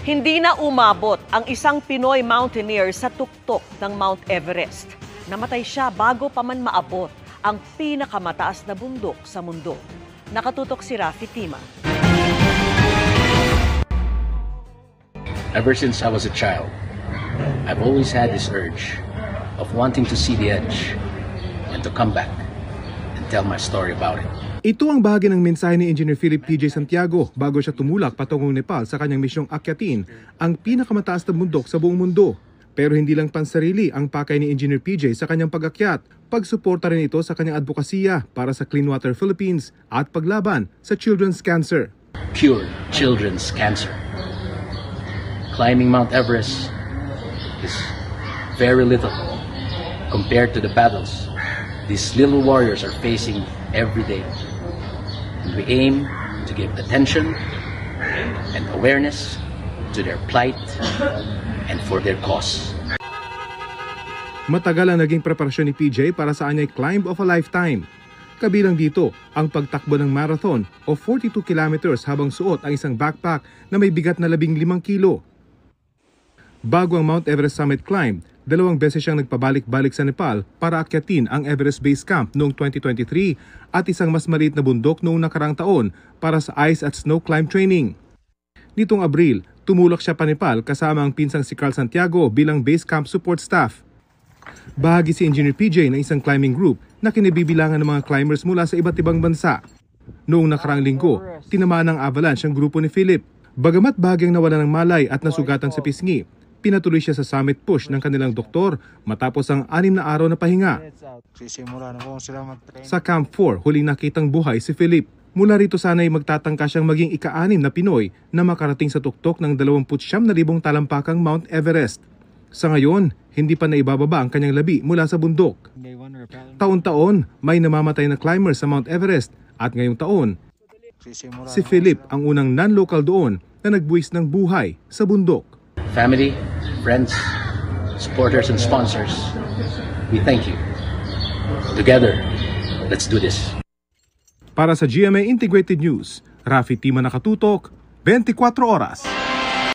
Hindi na umabot ang isang Pinoy mountaineer sa tuktok ng Mount Everest. Namatay siya bago pa man maabot ang pinakamataas na bundok sa mundo. Nakatutok si Rafi Tima. Ever since I was a child, I've always had this urge of wanting to see the edge and to come back and tell my story about it. Ito ang bahagi ng mensahe ni Engineer Philip PJ Santiago bago siya tumulak patungong Nepal sa kanyang misyong akyatin ang pinakamataas na bundok sa buong mundo. Pero hindi lang pansarili ang pakay ni Engineer PJ sa kanyang pag-akyat. Pagsuporta rin ito sa kanyang advokasya para sa Clean Water Philippines at paglaban sa children's cancer. Cure children's cancer. Climbing Mount Everest is very little compared to the battles these little warriors are facing every day. And we aim to give attention and awareness to their plight and for their cause. Matagal ang naging preparasyon ni PJ para sa anyay climb of a lifetime. Kabilang dito ang pagtakbo ng marathon o 42 kilometers habang suot ang isang backpack na may bigat na 15 kilo. Bago ang Mount Everest Summit climb, 2 beses siyang nagpabalik-balik sa Nepal para akyatin ang Everest Base Camp noong 2023 at isang mas maliit na bundok noong nakarang taon para sa ice at snow climb training. Nitong Abril, tumulak siya pa Nepal kasama ang pinsang si Carl Santiago bilang base camp support staff. Bahagi si Engineer PJ ng isang climbing group na kinibibilangan ng mga climbers mula sa iba't ibang bansa. Noong nakarang linggo, tinamaan ng avalanche ang grupo ni Philip. Bagamat bahagyang nawala ng malay at nasugatan sa pisngi, pinatuloy siya sa summit push ng kanilang doktor matapos ang 6 na araw na pahinga. Sa Camp 4, huling nakitang buhay si Philip. Mula rito sana'y magtatangka siyang maging ika-6 na Pinoy na makarating sa tuktok ng 29,000 talampakang Mount Everest. Sa ngayon, hindi pa naibababa ang kanyang labi mula sa bundok. Taon-taon, may namamatay na climber sa Mount Everest at ngayong taon, si Philip ang unang non-local doon na nagbuwis ng buhay sa bundok. Family, friends, supporters and sponsors, we thank you. Together, let's do this. Para sa GMA Integrated News, Rafi Tima, nakatutok, 24 oras.